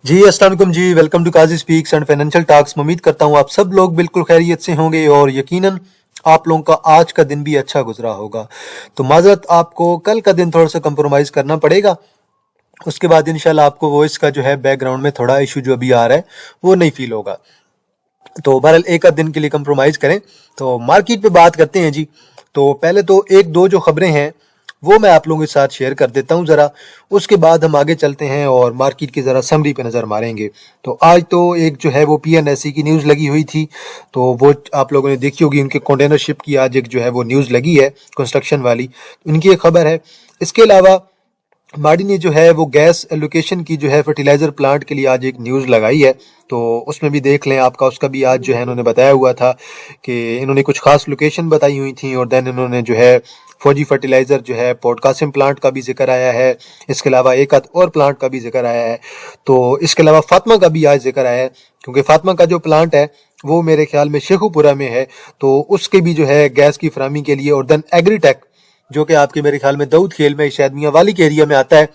जी अस्सलाम वालेकुम जी। Welcome to Kazi speaks and financial talks. उम्मीद करता हूँ आप सब लोग बिल्कुल खैरियत से होंगे और यकीनन आप लोगों का आज का दिन भी अच्छा गुजरा होगा। तो माजरत आपको कल का दिन थोड़ा सा कंप्रोमाइज़ करना पड़ेगा। उसके बाद इंशाल्लाह आपको वॉइस का जो है बैकग्राउंड में थोड़ा इशू जो अभी आ रहा है वो नहीं फील होगा। तो बहरहाल एक आध दिन के लिए कंप्रोमाइज़ करें। तो मार्केट पे बात करते हैं जी। तो पहले तो एक दो जो खबरें हैं वो मैं आप लोगों के साथ शेयर कर देता हूं ज़रा। उसके बाद हम आगे चलते हैं और मार्केट की ज़रा समरी पे नज़र मारेंगे। तो आज तो एक जो है वो पीएनएसई की न्यूज़ लगी हुई थी, तो वो आप लोगों ने देखी होगी। उनके कंटेनर शिप की आज एक जो है वो न्यूज़ लगी है कंस्ट्रक्शन वाली, उनकी एक खबर है। इसके अलावा माडी ने जो है वो गैस एलोकेशन की जो है फर्टिलाइजर प्लांट के लिए आज एक न्यूज़ लगाई है। तो उसमें भी देख लें आपका, उसका भी आज जो है इन्होंने बताया हुआ था कि इन्होंने कुछ खास लोकेशन बताई हुई थी और देन इन्होंने जो है फौजी फर्टिलाइजर जो है पोर्ट कासिम प्लांट का भी जिक्र आया है। इसके अलावा एक आध और प्लांट का भी जिक्र आया है। तो इसके अलावा फातिमा का भी आज जिक्र आया है, क्योंकि फातिमा का जो प्लांट है वो मेरे ख्याल में शेखुपुरा में है। तो उसके भी जो है गैस की फराहमी के लिए, और देन एग्रीटेक जो कि आपके मेरे ख्याल में दाऊद खेल में शायद मियां वाली के एरिया में आता है,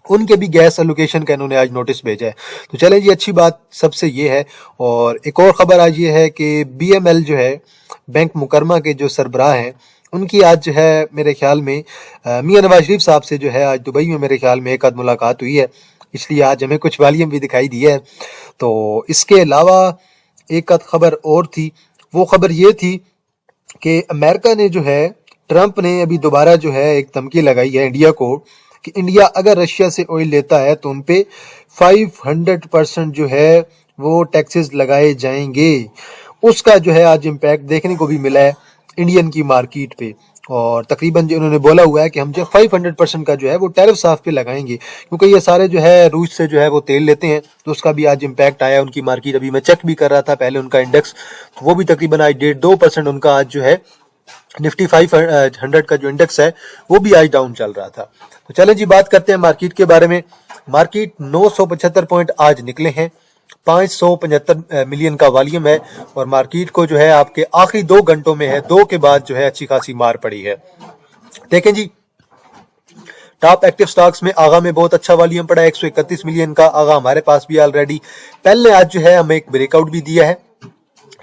उनके भी गैस एलोकेशन का इन्होंने आज नोटिस भेजा है। तो चलें जी, अच्छी बात सबसे ये है। और एक और ख़बर आज ये है कि बीएमएल जो है बैंक मुकरमा के जो सरबराह हैं, उनकी आज जो है मेरे ख्याल में मियां नवाज शरीफ साहब से जो है आज दुबई में मेरे ख्याल में एक आध मुलाकात हुई है, इसलिए आज हमें कुछ वालियम भी दिखाई दी है। तो इसके अलावा एक आध खबर और थी, वो खबर ये थी कि अमेरिका ने जो है, ट्रंप ने अभी दोबारा जो है एक धमकी लगाई है इंडिया को कि इंडिया अगर रशिया से ऑयल लेता है तो उन पे 500% जो है वो टैक्सेस लगाए जाएंगे। उसका जो है आज इम्पैक्ट देखने को भी मिला है इंडियन की मार्केट पे। और तकरीबन जो उन्होंने बोला हुआ है कि हम जो 500% का जो है वो टैरिफ साफ पे लगाएंगे, क्योंकि ये सारे जो है रूस से जो है वो तेल लेते हैं। तो उसका भी आज इम्पैक्ट आया उनकी मार्केट। अभी मैं चेक भी कर रहा था पहले उनका इंडेक्स, तो वो भी तकरीबन आज 1.5-2% उनका आज जो है निफ्टी 500 का जो इंडेक्स है वो भी आज डाउन चल रहा था। तो चलें जी, बात करते हैं मार्केट के बारे में। मार्केट 975 पॉइंट आज निकले हैं, 575 मिलियन का वॉल्यूम है और मार्केट को जो है आपके आखिरी 2 घंटों में है, 2 के बाद जो है अच्छी खासी मार पड़ी है। देखें जी, टॉप एक्टिव स्टॉक्स में आगा में बहुत अच्छा वॉल्यूम पड़ा है, 131 मिलियन का आगा हमारे पास भी ऑलरेडी। पेल ने आज जो है हमें एक ब्रेकआउट भी दिया है।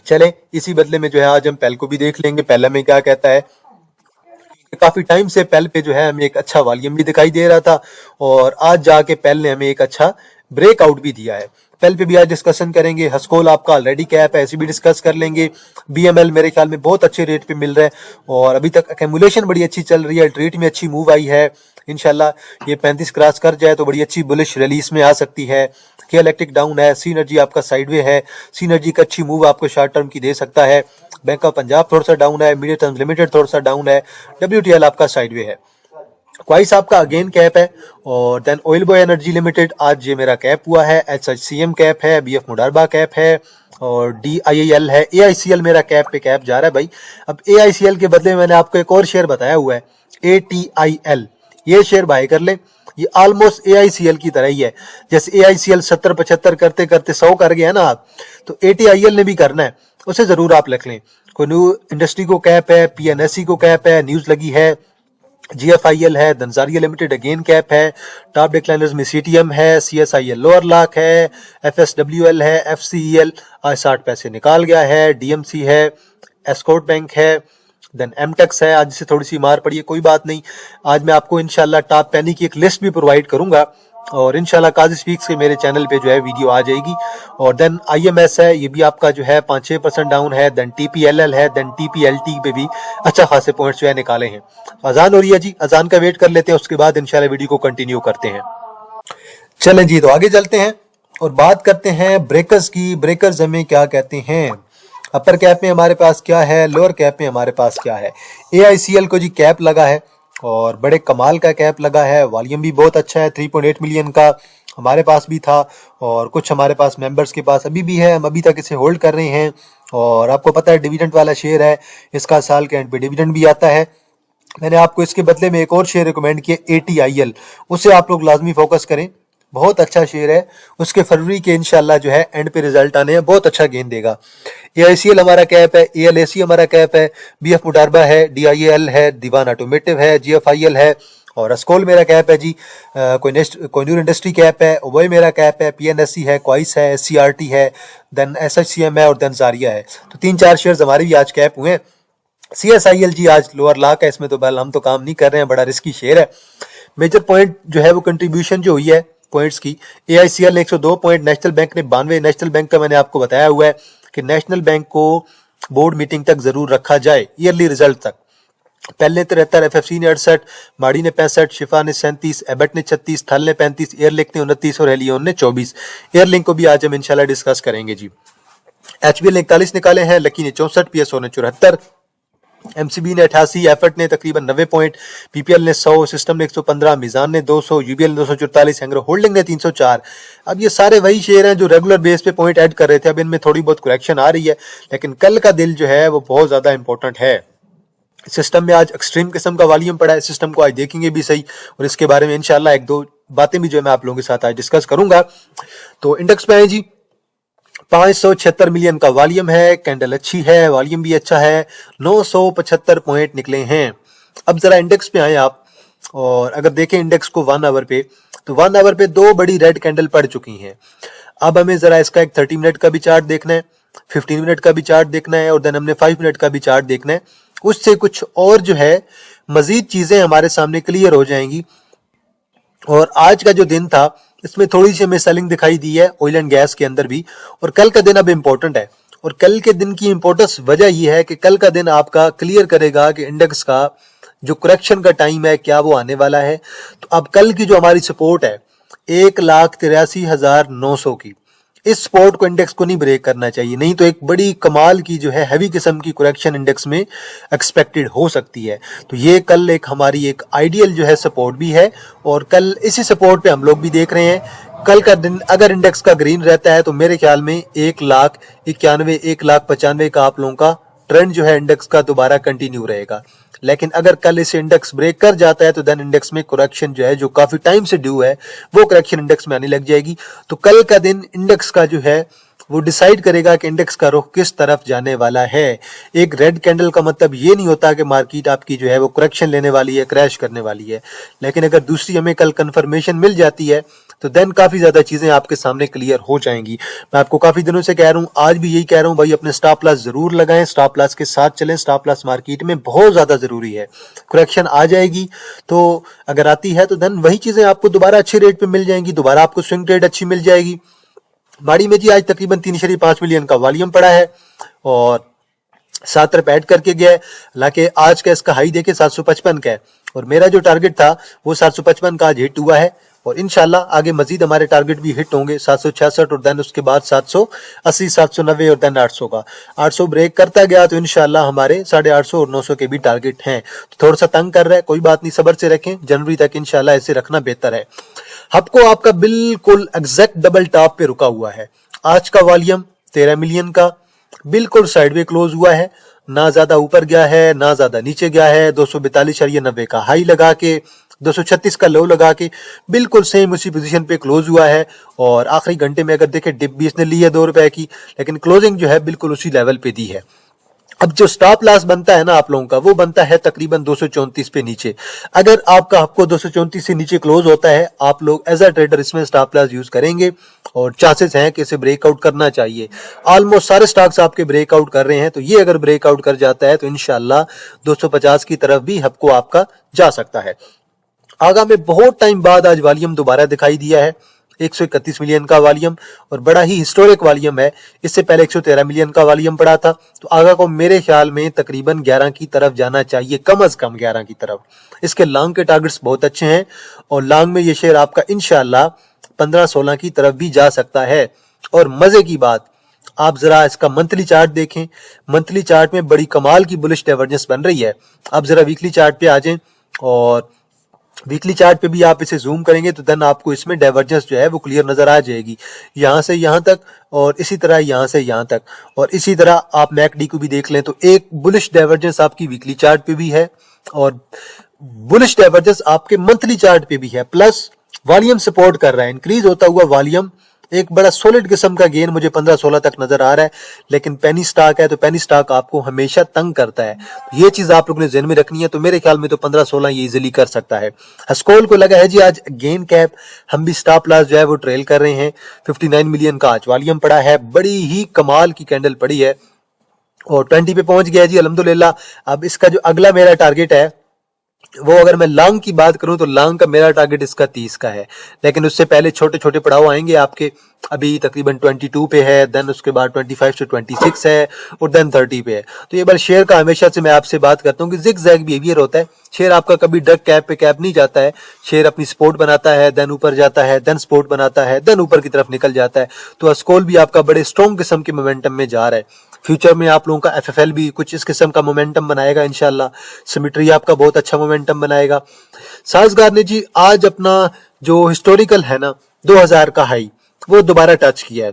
चले इसी बदले में जो है आज हम पेल को भी देख लेंगे, पेल में क्या कहता है। काफी टाइम से पेल पे जो है हमें एक अच्छा वॉल्यूम भी दिखाई दे रहा था और आज जाके पेल ने हमें एक अच्छा ब्रेकआउट भी दिया है। पेल पे भी आज डिस्कशन करेंगे। हस्कोल आपका ऑलरेडी कैप है, ऐसे भी डिस्कस कर लेंगे। बीएमएल मेरे ख्याल में बहुत अच्छे रेट पे मिल रहा है और अभी तक एक्यूमुलेशन बड़ी अच्छी चल रही है, ट्रेड में अच्छी मूव आई है। इंशाल्लाह ये 35 क्रॉस कर जाए तो बड़ी अच्छी बुलिश रिलीज में आ सकती है। के इलेक्ट्रिक डाउन है, सीनर्जी आपका साइडवे है, सीनर्जी का अच्छी मूव आपको शॉर्ट टर्म की दे सकता है। बैंक ऑफ पंजाब थोड़ा सा डाउन है, मीडियम टर्म लिमिटेड थोड़ा सा डाउन है, डब्ल्यूटीएल आपका साइडवे है। क्वाइस आपका अगेन कैप है और then oil boy energy limited आज ये मेरा कैप हुआ है, एचएचसीएम कैप है, बीएफ मुडारबा कैप है और डीआईएल है। एआईसीएल मेरा कैप पे कैप जा रहा है भाई। अब एआईसीएल के बदले में मैंने आपको एक और शेयर बताया हुआ है, एटीआईएल। ये शेयर बाय कर लें, ये ऑलमोस्ट एआईसीएल की तरह ही है। जैसे एआईसीएल 70-75 करते करते 100 कर गया ना आप, तो एटीआईएल ने भी करना है, उसे जरूर आप लिख लें। कोई न्यू इंडस्ट्री को कैप है, पीएनएससी को कैप है, न्यूज लगी है, जीएफआईएल है, दंसारिया लिमिटेड अगेन कैप है, टॉप डिक्लाइनर्स में सीटीएम है, सीएसआईएल लोअर लॉक है, एफएसडब्ल्यूएल है, एफसीईएल आज 60 पैसे निकाल गया है, डीएमसी है, एस्कॉर्ट बैंक है, देन एमटेक्स है, आज से थोड़ी सी मार पड़ी है, कोई बात नहीं। आज मैं आपको इंशाल्लाह टॉप पेनी की एक लिस्ट भी प्रोवाइड करूंगा और इंशाल्लाह काजी स्पीक्स के मेरे चैनल पे जो है वीडियो आ जाएगी। और देन आईएमएस है, ये भी आपका जो है 5-6% डाउन है। देन टीपीएलएल है, देन टीपीएलटी पे भी अच्छा खासे पॉइंट्स जो है निकाले हैं। अजान हो रही है जी, अजान का वेट कर लेते हैं, उसके बाद इंशाल्लाह वीडियो को कंटिन्यू करते हैं। चलें जी, तो आगे चलते हैं और बात करते हैं ब्रेकर्स की। ब्रेकर्स हमें क्या कहते हैं, अपर कैप में हमारे पास क्या है, लोअर कैप में हमारे पास क्या है। एआईसीएल को जी कैप लगा है और बड़े कमाल का कैप लगा है, वॉल्यूम भी बहुत अच्छा है, 3.8 मिलियन का हमारे पास भी था और कुछ हमारे पास मेंबर्स के पास अभी भी है, हम अभी तक इसे होल्ड कर रहे हैं। और आपको पता है डिविडेंड वाला शेयर है, इसका साल के एंड पे डिविडेंड भी आता है। मैंने आपको इसके बदले में एक और शेयर रिकमेंड किया, एटीआईएल, उसे आप लोग लाजमी फोकस करें, बहुत अच्छा शेयर है। उसके फरवरी के इंशाल्लाह जो है एंड पे रिजल्ट आने हैं, बहुत अच्छा गेन देगा। एआईसीएल हमारा कैप है, एएलएसी हमारा कैप है, बीएफ मुडारबा है, डीआईएल है, दीवान ऑटोमेटिव है, जीएफआईएल है और अस्कोल मेरा कैप है जी, कोहिनूर इंडस्ट्री कैप है, ओबोए मेरा कैप है, पीएनएससी है, क्वाइस है, एससीआरटी है, देन एसएचसीएम है और देन जारिया है। तो 3-4 शेयर्स हमारे भी आज कैप हुए हैं। सीएसआईएल जी आज लोअर लॉक है, इसमें तो बल हम तो काम नहीं कर रहे हैं, बड़ा रिस्की शेयर है। मेजर पॉइंट जो है वो कंट्रीब्यूशन जो हुई है पॉइंट्स की, एआईसीएल ने 102 पॉइंट, नेशनल बैंक ने 92। नेशनल बैंक का मैंने आपको बताया हुआ है कि नेशनल बैंक को बोर्ड मीटिंग तक जरूर रखा जाए, ईयरली रिजल्ट तक। पहले 73, एफएफसी ने 68, माड़ी ने 65, शिफा ने 37, एबट ने 36, थल ने 35, एयरलिंक ने 29 और हेलियोन ने 24। एयरलिंक को भी आज हम इंशाल्लाह डिस्कस करेंगे जी। एचबीएल ने 41 निकाले हैं, लकी ने 64, पीएसओ ने 74, एमसीबी ने 88, एफर्ट ने तकरीबन 90 पॉइंट, पीपीएल ने 100, सिस्टम ने 115, मिजान ने 200, यूबीएल ने 244, एंग्रो होल्डिंग ने 304। अब ये सारे वही शेयर हैं जो रेगुलर बेस पे पॉइंट ऐड कर रहे थे। अब इनमें थोड़ी बहुत करेक्शन आ रही है, लेकिन कल का दिल जो है वो बहुत ज्यादा इंपॉर्टेंट है। सिस्टम में आज एक्सट्रीम किस्म का वॉल्यूम पड़ा है, सिस्टम को आज देखेंगे भी सही, और इसके बारे में इंशाल्लाह 1-2 बातें भी जो है मैं आप लोगों के साथ आज डिस्कस करूंगा। तो इंडेक्स पे आए जी, 576 मिलियन का वॉल्यूम है, कैंडल अच्छी है, वॉल्यूम भी अच्छा है, 975 पॉइंट निकले हैं। अब जरा इंडेक्स पे आए आप, और अगर देखें इंडेक्स को 1 आवर पे, तो 1 आवर पे 2 बड़ी रेड कैंडल पड़ चुकी हैं। अब हमें जरा इसका एक 30 मिनट का भी चार्ट देखना है, 15 मिनट का भी चार्ट देखना है, और देन हमने 5 मिनट का भी चार्ट देखना है। उससे कुछ और जो है मजीद चीजें हमारे सामने क्लियर हो जाएंगी। और आज का जो दिन था इसमें थोड़ी सी हमें सेलिंग दिखाई दी है ऑयल एंड गैस के अंदर भी, और कल का दिन अब इम्पोर्टेंट है। और कल के दिन की इंपॉर्टेंस वजह यह है कि कल का दिन आपका क्लियर करेगा कि इंडेक्स का जो करेक्शन का टाइम है क्या वो आने वाला है। तो अब कल की जो हमारी सपोर्ट है 1,83,900 की, इस सपोर्ट को इंडेक्स को नहीं ब्रेक करना चाहिए, नहीं तो एक बड़ी कमाल की जो है हैवी किस्म की करेक्शन इंडेक्स में एक्सपेक्टेड हो सकती है। तो ये कल एक हमारी एक आइडियल जो है सपोर्ट भी है, और कल इसी सपोर्ट पे हम लोग भी देख रहे हैं। कल का दिन अगर इंडेक्स का ग्रीन रहता है तो मेरे ख्याल में 1,91,000 1,95,000 का आप लोगों का ट्रेंड जो है इंडेक्स का दोबारा कंटिन्यू रहेगा। लेकिन अगर कल इसे इंडेक्स ब्रेक कर जाता है तो देन इंडेक्स में करेक्शन जो है, जो काफी टाइम से ड्यू है, वो करेक्शन इंडेक्स में आने लग जाएगी। तो कल का दिन इंडेक्स का जो है वो डिसाइड करेगा कि इंडेक्स का रुख किस तरफ जाने वाला है। एक रेड कैंडल का मतलब ये नहीं होता कि मार्केट आपकी जो है वो करेक्शन लेने वाली है, क्रैश करने वाली है। लेकिन अगर दूसरी हमें कल कंफर्मेशन मिल जाती है तो देन काफी ज्यादा चीजें आपके सामने क्लियर हो जाएंगी। मैं आपको काफी दिनों से कह रहा हूं, आज भी यही कह रहा हूं भाई, अपने स्टॉप लॉस जरूर लगाएं, स्टॉप लॉस के साथ चलें। स्टॉप लॉस मार्केट में बहुत ज्यादा जरूरी है। करेक्शन आ जाएगी तो अगर आती है तो देन वही चीजें आपको दोबारा अच्छे रेट पे मिल जाएंगी, दोबारा आपको स्विंग ट्रेड अच्छी मिल जाएगी। माड़ी में जी आज तकरीबन 3.5 मिलियन का वॉल्यूम पड़ा है और 7 रुपए ऐड करके गया है। हालांकि आज का इसका हाई देखे 755 का है, और मेरा जो टारगेट था वो 755 का आज हिट हुआ है, और इंशाल्लाह आगे मजीद हमारे टारगेट भी हिट होंगे 766, और देन उसके बाद 780, 790 और देन 800 का। 800 ब्रेक करता गया तो इंशाल्लाह हमारे 850 और 900 के भी टारगेट हैं। तो थोड़ा सा तंग कर रहा है, कोई बात नहीं, सब्र से रखें, जनवरी तक इंशाल्लाह ऐसे रखना बेहतर है। हबको आपका बिल्कुल एग्जैक्ट डबल टॉप पे रुका हुआ है। आज का वॉल्यूम 13 मिलियन का बिल्कुल साइडवे क्लोज हुआ है, ना ज्यादा ऊपर गया है ना ज्यादा नीचे गया है। 242.90 का हाई लगा के 236 का लो लगा के बिल्कुल सेम उसी पोजीशन पे क्लोज हुआ है। और आखिरी घंटे में अगर देखें डिप भी इसने ली है 2 रुपए की, लेकिन क्लोजिंग जो है बिल्कुल उसी लेवल पे दी है। अब जो स्टॉप लॉस बनता है ना आप लोगों का, वो बनता है तकरीबन 234 पे नीचे। अगर आपका आपको 234 से नीचे क्लोज होता है, आप लोग एज अ ट्रेडर इसमें स्टॉप लॉस यूज करेंगे, और चांसेस हैं कि इसे ब्रेकआउट करना चाहिए। ऑलमोस्ट सारे स्टॉक्स आपके ब्रेकआउट कर रहे हैं, तो ये अगर ब्रेकआउट कर जाता है तो इंशाल्लाह 250 की तरफ भी हबको आपका जा सकता है। आगा में बहुत टाइम बाद आज वॉल्यूम दोबारा दिखाई दिया है, 131 मिलियन का वॉल्यूम, और बड़ा ही हिस्टोरिक वॉल्यूम है। इससे पहले 113 मिलियन का वॉल्यूम पड़ा था। तो आगा को मेरे ख्याल में तकरीबन 11 की तरफ जाना चाहिए, कम से कम 11 की तरफ। इसके लॉन्ग के टारगेट्स बहुत अच्छे हैं, और लॉन्ग में ये शेयर आपका इंशाल्लाह 15-16 की तरफ भी जा सकता है। और मजे की बात, आप जरा इसका मंथली चार्ट देखें, मंथली चार्ट में बड़ी कमाल की बुलिश डाइवर्जेंस बन रही है। आप जरा वीकली चार्ट पे आ जाएं, और वीकली चार्ट पे भी आप इसे जूम करेंगे तो देन आपको इसमें डाइवर्जेंस जो है वो क्लियर नजर आ जाएगी, यहां से यहां तक, और इसी तरह यहां से यहां तक। और इसी तरह आप मैकडी को भी देख लें तो एक बुलिश डाइवर्जेंस आपकी वीकली चार्ट पे भी है, और बुलिश डाइवर्जेंस आपके मंथली चार्ट पे भी है। प्लस वॉल्यूम सपोर्ट कर रहा है, इंक्रीज होता हुआ वॉल्यूम एक बड़ा सॉलिड किस्म का गेन मुझे 15-16 तक नजर आ रहा है, लेकिन पेनी स्टॉक है तो पेनी स्टॉक आपको हमेशा तंग करता है, तो ये चीज आप लोगों ने ध्यान में रखनी है। तो मेरे ख्याल में तो 15-16 ये इजीली कर सकता है। हस्कोल को लगा है जी आज गेन कैप, हम भी स्टॉप लॉस जो है वो ट्रेल कर रहे हैं। 59 मिलियन का आज वॉल्यूम पड़ा है, बड़ी ही कमाल की कैंडल पड़ी है और 20 पे पहुंच गया जी अल्हम्दुलिल्लाह। अब इसका जो अगला मेरा टारगेट है वो, अगर मैं लॉन्ग की बात करूं तो लॉन्ग का मेरा टारगेट इसका 30 का है, लेकिन उससे पहले छोटे छोटे पड़ाव आएंगे आपके। अभी तकरीबन 22 पे है, देन उसके बाद 25 से 26 है और देन 30 पे है। तो ये बार शेयर का हमेशा से मैं आपसे बात करता हूं कि जिग जैग बिहेवियर होता है। शेयर आपका कभी डग कैप पे कैप नहीं जाता है, शेयर अपनी सपोर्ट बनाता है, देन ऊपर जाता है, देन सपोर्ट बनाता है, देन ऊपर की तरफ निकल जाता है। तो अस्कोल भी आपका बड़े स्ट्रॉन्ग किस्म के मोमेंटम में जा रहा है। फ्यूचर में आप लोगों का एफएफएल भी कुछ इस किस्म का मोमेंटम बनाएगा इंशाल्लाह। सिमेट्री आपका बहुत अच्छा मोमेंटम बनाएगा। साजगार ने जी आज अपना जो हिस्टोरिकल है ना 2000 का हाई वो दोबारा टच किया है।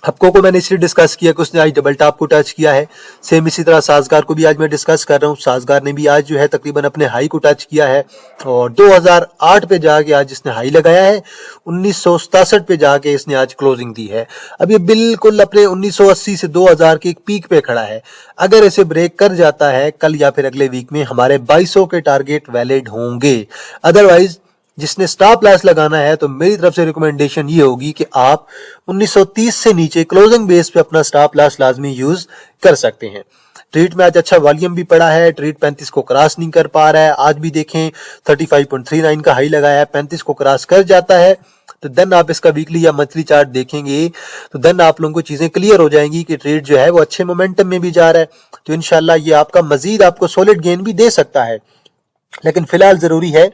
हपको को मैंने इसलिए डिस्कस किया कि उसने आज डबल टॉप को टच किया है। सेम इसी तरह साजगार को भी आज मैं डिस्कस कर रहा हूँ। साजगार ने भी आज जो है तकरीबन अपने हाई को टच किया है और 2008 पे जाके आज इसने हाई लगाया है। 1967 पे जाके इसने आज क्लोजिंग दी है। अब ये बिल्कुल अपने 1980 से 2000 के एक पीक पे खड़ा है। अगर इसे ब्रेक कर जाता है कल या फिर अगले वीक में, हमारे 2200 के टारगेट वैलिड होंगे। अदरवाइज जिसने स्टॉप लॉस लगाना है तो मेरी तरफ से रिकमेंडेशन ये होगी कि आप 1930 से नीचे क्लोजिंग बेस पे अपना स्टॉप लॉस लाजमी यूज कर सकते हैं। ट्रेड में आज अच्छा वॉल्यूम भी पड़ा है, ट्रेड 35 को क्रॉस नहीं कर पा रहा है। आज भी देखें 35.39 का हाई लगाया है, 35 को क्रॉस कर जाता है तो देन आप इसका वीकली या मंथली चार्ट देखेंगे तो देन आप लोगों को चीजें क्लियर हो जाएंगी कि ट्रेड जो है वो अच्छे मोमेंटम में भी जा रहा है। तो इंशाल्लाह ये आपका मजीद आपको सॉलिड गेन भी दे सकता है, लेकिन फिलहाल जरूरी है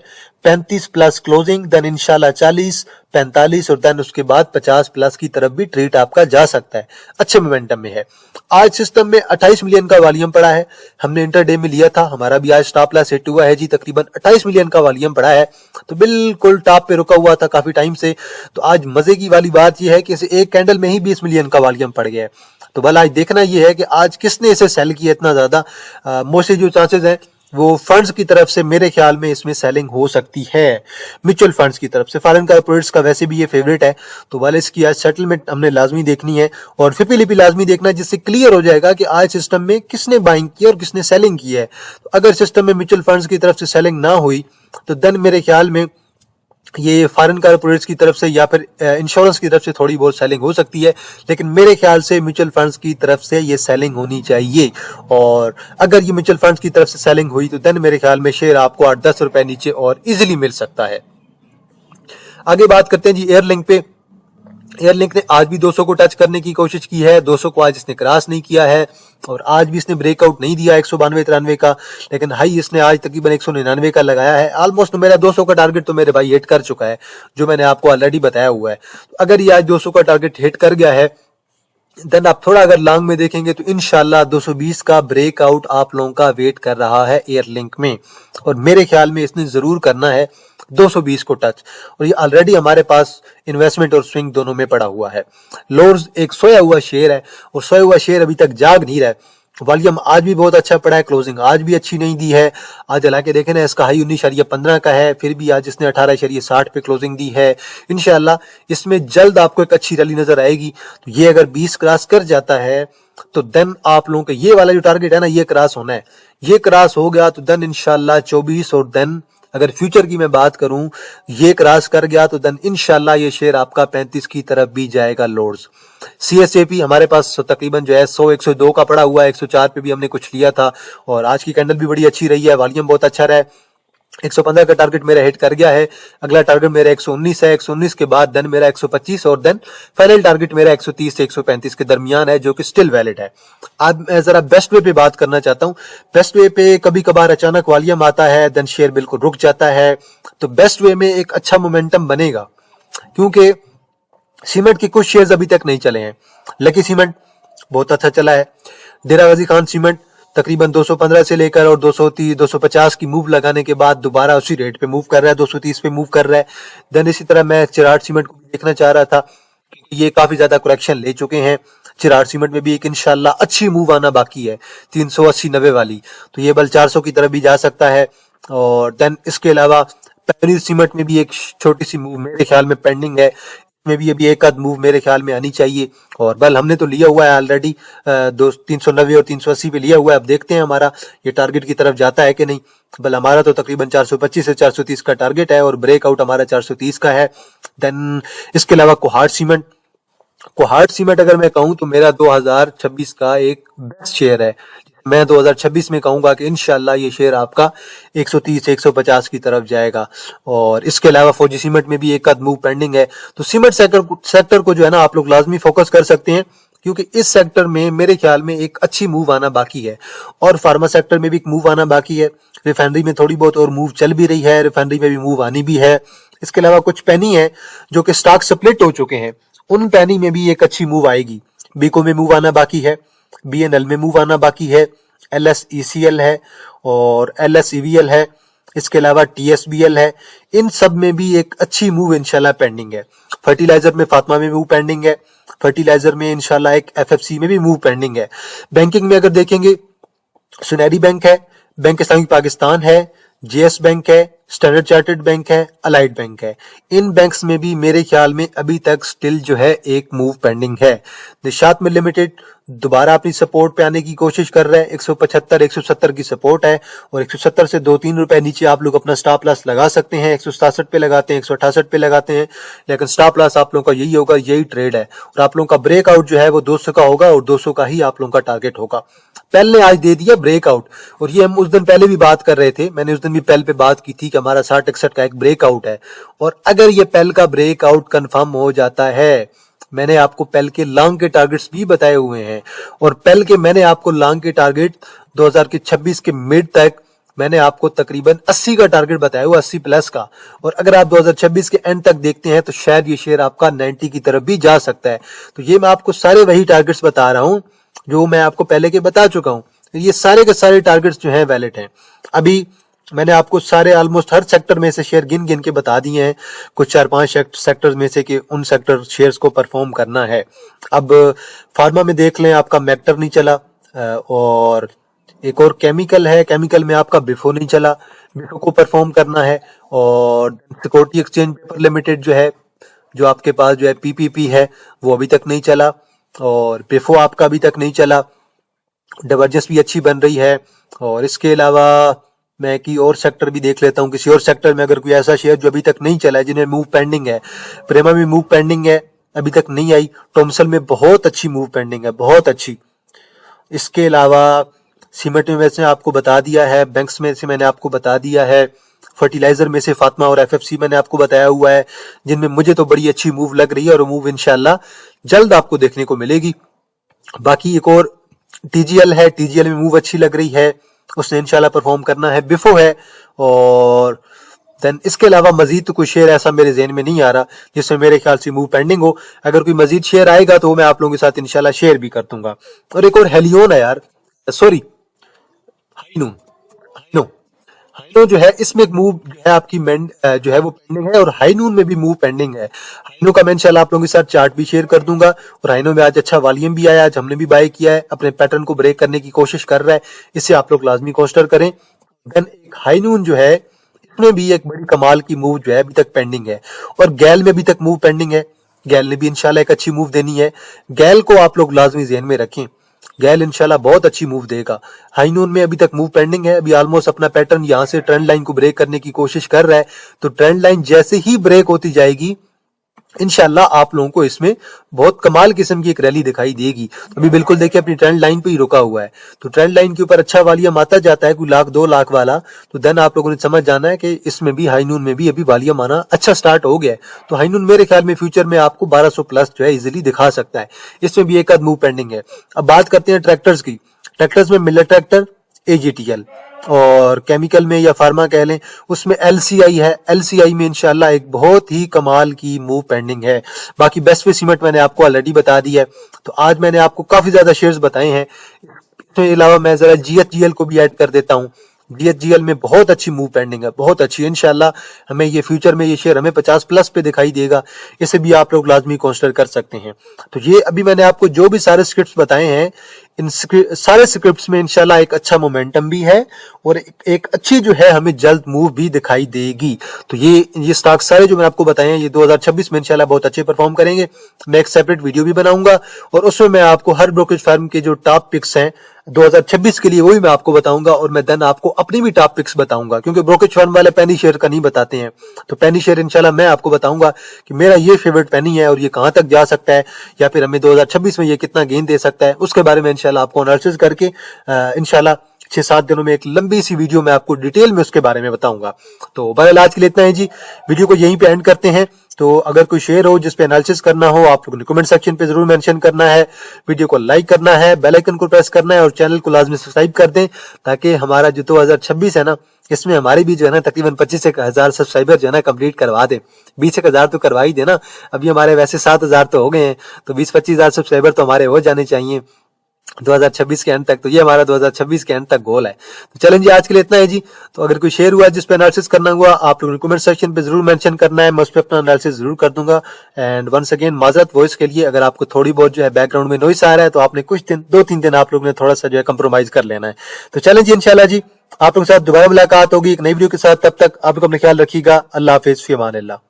35 प्लस क्लोजिंग, देन इंशाल्लाह 40, 45 और देन उसके बाद 50 प्लस की तरफ भी ट्रेड आपका जा सकता है। अच्छे मोमेंटम में है। आज सिस्टम में 28 मिलियन का वॉल्यूम पड़ा है, हमने इंटरडे में लिया था, हमारा भी आज स्टॉप लॉस हिट हुआ है जी। तकरीबन 28 मिलियन का वॉल्यूम पड़ा है, तो बिल्कुल टॉप पे रुका हुआ था काफी टाइम से। तो आज मजे की वाली बात यह है कि इसे एक कैंडल में ही 20 मिलियन का वॉल्यूम पड़ गया है। तो भला आज देखना यह है कि आज किसने इसे सेल किया इतना ज्यादा। मोस्टली जो चांसेस है वो फंड्स की तरफ से मेरे ख्याल में इसमें सेलिंग हो सकती है, म्यूचुअल फंड्स की तरफ से। फॉरेन कॉर्पोरेट्स का वैसे भी ये फेवरेट है, तो वाले इसकी आज सेटलमेंट हमने लाजमी देखनी है और फिपी लिपि लाजमी देखना है, जिससे क्लियर हो जाएगा कि आज सिस्टम में किसने बाइंग की और किसने सेलिंग की है। तो अगर सिस्टम में म्यूचुअल फंड्स की तरफ से सेलिंग ना हुई तो देन मेरे ख्याल में ये फॉरेन कॉर्पोरेट्स की तरफ से या फिर इंश्योरेंस की तरफ से थोड़ी बहुत सेलिंग हो सकती है, लेकिन मेरे ख्याल से म्यूचुअल फंड्स की तरफ से ये सेलिंग होनी चाहिए। और अगर ये म्यूचुअल फंड्स की तरफ से सेलिंग हुई तो देन मेरे ख्याल में शेयर आपको 8-10 रुपए नीचे और इजीली मिल सकता है। आगे बात करते हैं जी एयरलिंक पे। एयरलिंक ने आज भी 200 को टच करने की कोशिश की है, 200 को आज इसने क्रॉस नहीं किया है और आज भी इसने ब्रेकआउट नहीं दिया 192-93 का, लेकिन हाई इसने आज तकरीबन 199 का लगाया है। ऑलमोस्ट मेरा 200 का टारगेट तो मेरे भाई हिट कर चुका है, जो मैंने आपको ऑलरेडी बताया हुआ है। अगर ये आज 200 का टारगेट हिट कर गया है देन आप थोड़ा अगर लॉन्ग में देखेंगे तो इंशाल्लाह 220 का ब्रेकआउट आप लोगों का वेट कर रहा है एयरलिंक में, और मेरे ख्याल में इसने जरूर करना है 220 को टच। और ये ऑलरेडी हमारे पास इन्वेस्टमेंट और स्विंग दोनों में पड़ा हुआ है। लोर्स एक सोया हुआ शेयर है और सोया हुआ शेयर अभी तक जाग नहीं रहा है। वॉल्यूम आज भी बहुत अच्छा पड़ा है, क्लोजिंग आज भी अच्छी नहीं दी है। आज हालांकि देखें ना इसका हाई 19.15 का है, फिर भी आज इसने 18.60 पे क्लोजिंग दी है। इंशाल्लाह इसमें जल्द आपको एक अच्छी रैली नजर आएगी। तो ये अगर 20 क्रॉस कर जाता है तो देन आप लोगों का ये वाला जो टारगेट है ना ये क्रॉस होना है। ये क्रॉस हो गया तो देन इंशाल्लाह 24 और देन अगर फ्यूचर की मैं बात करूं ये क्रॉस कर गया तो देन इंशाल्लाह ये शेयर आपका 35 की तरफ भी जाएगा। लोर्स CSAP हमारे पास तकरीबन जो है 100-102 का पड़ा हुआ है, 104 पे भी हमने कुछ लिया था और आज की कैंडल भी बड़ी अच्छी रही है, वॉल्यूम बहुत अच्छा रहा है। 115 का टारगेट मेरा हिट कर गया है। अगला टारगेट मेरा 119 है, 119 के बाद देन मेरा 125 और देन फाइनल टारगेट मेरा 130 से 135 के दरमियान है, जो कि स्टिल वैलिड है। आज मैं जरा बेस्ट वे पे बात करना चाहता हूं। बेस्ट वे पे कभी कभार अचानक वॉल्यूम आता है, देन शेयर बिल्कुल रुक जाता है, तो बेस्ट वे में एक अच्छा मोमेंटम बनेगा, क्योंकि सीमेंट के कुछ शेयर्स अभी तक नहीं चले हैं। लकी सीमेंट बहुत अच्छा चला है। डेरा गाजी खान सीमेंट तकरीबन 215 से लेकर और 230 250 की मूव लगाने के बाद दोबारा उसी रेट पे मूव कर रहा है, 230 पे मूव कर रहा है। देन इसी तरह मैं चिराग सीमेंट को देखना चाह रहा था, ये काफी ज्यादा करेक्शन ले चुके हैं। चिराग सीमेंट में भी एक इंशाल्लाह अच्छी मूव आना बाकी है 380-90 वाली, तो ये बल 400 की तरफ भी जा सकता है। और देन इसके अलावा पैनीर सीमेंट में भी एक छोटी सी मूव मेरे ख्याल में पेंडिंग है, में भी अभी एक आध मूव मेरे ख्याल में आनी चाहिए। और बल हमने तो लिया हुआ है ऑलरेडी 390 और 380 पे लिया हुआ है। अब देखते हैं हमारा ये टारगेट की तरफ जाता है कि नहीं। बल हमारा तो तकरीबन 425 से 430 का टारगेट है और ब्रेकआउट हमारा 430 का है। देन इसके अलावा कोहार्ट सीमेंट अगर मैं कहूं तो मेरा 2026 का एक बेस्ट शेयर है। मैं 2026 में कहूंगा कि इंशाल्लाह ये शेयर आपका 130 150 की तरफ जाएगा। और इसके अलावा फौजी सीमेंट में भी एक आध मूव पेंडिंग है। तो सीमेंट सेक्टर को जो है ना आप लोग लाजमी फोकस कर सकते हैं, क्योंकि इस सेक्टर में मेरे ख्याल में एक अच्छी मूव आना बाकी है। और फार्मा सेक्टर में भी एक मूव आना बाकी है। रिफाइनरी में थोड़ी बहुत और मूव चल भी रही है, रिफाइनरी में भी मूव आनी भी है। इसके अलावा कुछ पेनी है जो कि स्टॉक स्प्लिट हो चुके हैं, उन पेनी में भी एक अच्छी मूव आएगी। बीको में मूव आना बाकी है, बीएनएल में मूव आना बाकी है, एलएसईसीएल है और एलएसईवीएल है। इसके अलावा टीएसबीएल है। इन सब में भी एक अच्छी मूव इंशाल्लाह पेंडिंग है। फर्टिलाइजर में फातिमा में मूव पेंडिंग है। फर्टिलाइजर में इंशाल्लाह एक एफएफसी में भी मूव पेंडिंग है। बैंकिंग में अगर देखेंगे, सुनहरी बैंक है, बैंक इस्लामिक पाकिस्तान है, जेएस बैंक है, स्टैंडर्ड चार्टर्ड बैंक है, अलाइड बैंक है। इन बैंक्स में भी मेरे ख्याल में अभी तक स्टिल जो है एक मूव पेंडिंग है। निशात में लिमिटेड दोबारा अपनी सपोर्ट पे आने की कोशिश कर रहा है। 175 170 की सपोर्ट है और 170 से 2-3 रुपए नीचे आप लोग अपना स्टॉप लॉस लगा सकते हैं। 167 पे लगाते हैं, 168 पे लगाते हैं, लेकिन स्टॉप लॉस आप लोगों का यही होगा, यही ट्रेड है। और आप लोगों का ब्रेकआउट जो है वो 200 का होगा और 200 का ही आप लोगों का टारगेट होगा। पेल ने आज दे दिया ब्रेकआउट, और ये हम उस दिन पहले भी बात कर रहे थे। मैंने उस दिन भी पेल पे बात की थी कि हमारा 60-61 का एक ब्रेकआउट है। और अगर ये पेल का ब्रेकआउट कंफर्म हो जाता है, मैंने आपको पेल के लॉन्ग के टारगेट्स भी बताए हुए हैं। और पेल के मैंने आपको लॉन्ग के टारगेट 2026 के मिड तक मैंने आपको तकरीबन 80 का टारगेट बताया हुआ, 80 प्लस का। और अगर आप 2026 के एंड तक देखते हैं तो शायद ये शेयर आपका 90 की तरफ भी जा सकता है। तो ये मैं आपको सारे वही टारगेट्स बता रहा हूं जो मैं आपको पहले के बता चुका हूं। ये सारे के सारे टारगेट्स जो हैं वैलिड हैं। अभी मैंने आपको सारे ऑलमोस्ट हर सेक्टर में से शेयर गिन गिन के बता दिए हैं, कुछ 4-5 सेक्टर्स में से कि उन सेक्टर शेयर्स को परफॉर्म करना है। अब फार्मा में देख लें, आपका मैक्टर नहीं चला, और एक और केमिकल है, केमिकल में आपका बिफो नहीं चला, बिफो को परफॉर्म करना है। और सिक्योरिटी एक्सचेंज पेपर लिमिटेड जो है, जो आपके पास जो है पीपीपी है, वो अभी तक नहीं चला और बिफो आपका अभी तक नहीं चला। डिवर्जेंस भी अच्छी बन रही है। और इसके अलावा मैं की और सेक्टर भी देख लेता हूं, किसी और सेक्टर में अगर कोई ऐसा शेयर जो अभी तक नहीं चला है, जिन्हें मूव पेंडिंग है। प्रेमा में मूव पेंडिंग है, अभी तक नहीं आई। टॉमसल में बहुत अच्छी मूव पेंडिंग है, बहुत अच्छी। इसके अलावा सीमेंट में वैसे आपको बता दिया है, बैंक्स में से मैंने आपको बता दिया है, फर्टिलाइजर में से फातिमा और एफएफसी मैंने आपको बताया हुआ है, जिनमें मुझे तो बड़ी अच्छी मूव लग रही है और मूव इंशाल्लाह जल्द आपको देखने को मिलेगी। बाकी एक और टीजीएल है, टीजीएल में मूव अच्छी लग रही है, उसने इंशाल्लाह परफॉर्म करना है। बिफो है। और देन इसके अलावा मजीद तो कोई शेयर ऐसा मेरे ज़हन में नहीं आ रहा जिसमें मेरे ख्याल से मूव पेंडिंग हो। अगर कोई मजीद शेयर आएगा तो मैं आप लोगों के साथ इंशाल्लाह शेयर भी कर दूंगा। और एक और हेलियोन है यार, सॉरी हाइनून, हाइनो जो है, इसमें एक मूव जो है आपकी जो है वो पेंडिंग है। और हाइनून में भी मूव पेंडिंग है। हाइनो का मैं इंशाल्लाह आप लोगों के साथ चार्ट भी शेयर कर दूंगा। और हाइनो में आज अच्छा वॉल्यूम भी आया, आज हमने भी बाय किया है, अपने पैटर्न को ब्रेक करने की कोशिश कर रहा है। इससे आप लोग लाजमी कॉन्सिडर करें। देन एक हाइनून जो है, इसमें भी एक बड़ी कमाल की मूव जो है अभी तक पेंडिंग है। और गैल में अभी तक मूव पेंडिंग है, गैल ने भी इंशाल्लाह एक अच्छी मूव देनी है। गैल को आप लोग लाजमी ज़हन में रखें, गैल इंशाल्लाह बहुत अच्छी मूव देगा। हाइनून में अभी तक मूव पेंडिंग है, अभी ऑलमोस्ट अपना पैटर्न यहां से ट्रेंड लाइन को ब्रेक करने की कोशिश कर रहा है। तो ट्रेंड लाइन जैसे ही ब्रेक होती जाएगी इंशाल्लाह आप लोगों को इसमें बहुत कमाल किस्म की एक रैली दिखाई देगी। तो अभी बिल्कुल देखिए अपनी ट्रेंड लाइन पे ही रुका हुआ है। तो ट्रेंड लाइन के ऊपर अच्छा वॉल्यूम आता जाता है, कोई 1-2 लाख वाला, तो देन आप लोगों ने समझ जाना है कि इसमें भी हाइनून में भी अभी वॉल्यूम आना अच्छा स्टार्ट हो गया है। तो हाइनून मेरे ख्याल में फ्यूचर में आपको 1200 प्लस जो है इजिली दिखा सकता है। इसमें भी एक आध मूव पेंडिंग है। अब बात करते हैं ट्रैक्टर्स की। ट्रैक्टर्स में मिलर ट्रैक्टर, एजीटीएल, और केमिकल में या फार्मा कह लें उसमें एलसीआई है। एलसीआई में इंशाल्लाह एक बहुत ही कमाल की मूव पेंडिंग है। बाकी बेस्ट वे सीमेंट मैंने आपको ऑलरेडी बता दिया है। तो आज मैंने आपको काफी ज्यादा शेयर्स बताए हैं। इसके अलावा मैं जरा जीएचजीएल को भी ऐड कर देता हूं। DHGL में बहुत अच्छी मूव पेंडिंग है, बहुत अच्छी। इंशाल्लाह हमें ये फ्यूचर में ये शेयर हमें 50+ पे दिखाई देगा, इसे भी आप लोग लाजमी कंसीडर कर सकते हैं। तो ये अभी मैंने आपको जो भी सारे स्क्रिप्ट्स बताए हैं, इन सारे स्क्रिप्ट्स में इंशाल्लाह एक अच्छा मोमेंटम भी है और एक अच्छी जो है हमें जल्द मूव भी दिखाई देगी। तो ये स्टॉक सारे जो मैंने आपको बताए हैं, ये 2026 में इंशाल्लाह बहुत अच्छे परफॉर्म करेंगे। मैं एक सेपरेट वीडियो भी बनाऊंगा और उसमें मैं आपको हर ब्रोकरेज फर्म के जो टॉप पिक्स हैं 2026 के लिए वही मैं आपको बताऊंगा और मैं देन आपको अपनी भी टॉप पिक्स बताऊंगा, क्योंकि ब्रोकरेज फर्म वाले पेनी शेयर का नहीं बताते हैं। तो पेनी शेयर इंशाल्लाह मैं आपको बताऊंगा कि मेरा ये फेवरेट पेनी है और ये कहां तक जा सकता है, या फिर हमें 2026 में ये कितना गेन दे सकता है, उसके बारे में इंशाल्लाह आपको एनालिसिस करके इंशाल्लाह 6-7 दिनों में एक लंबी सी वीडियो में आपको डिटेल में उसके बारे में बताऊंगा। तो बहरहाल आज के लिए इतना है जी, वीडियो को यहीं पे एंड करते हैं। तो अगर कोई शेयर हो जिस पे एनालिसिस करना हो, आप लोगों ने कमेंट सेक्शन पे जरूर मेंशन करना है, वीडियो को लाइक करना है, बेल आइकन को प्रेस करना है और चैनल को लाजमी सब्सक्राइब कर दें, ताकि हमारा जो 2026 है ना, इसमें हमारी भी जो है ना तकरीबन 25,000 सब्सक्राइबर जो है ना कंप्लीट करवा दे। 20,000 तो करवा ही देना, अभी हमारे वैसे 7,000 तो हो गए हैं, तो 20-25,000 सब्सक्राइबर तो हमारे हो जाने चाहिए 2026 के एंड तक। तो ये हमारा 2026 के एंड तक गोल है। तो चलें जी, आज के लिए इतना है जी। तो अगर कोई शेयर हुआ जिस पे एनालिसिस करना हुआ, आप लोगों ने कमेंट सेक्शन पे जरूर मेंशन करना है, मैं उस पे अपना एनालिसिस जरूर कर दूंगा। एंड वंस अगेन माजरत वॉइस के लिए, अगर आपको थोड़ी बहुत जो है बैकग्राउंड में नॉइस आ रहा है तो आपने कुछ दिन 2-3 दिन आप लोगों ने थोड़ा सा जो है कंप्रोमाइज कर लेना है। तो चलें जी, इंशाल्लाह जी आप लोगों के साथ दोबारा मुलाकात होगी एक नई वीडियो के साथ। तब तक आप लोग अपना ख्याल रखिएगा। अल्लाह हाफिज, फी अमान अल्लाह।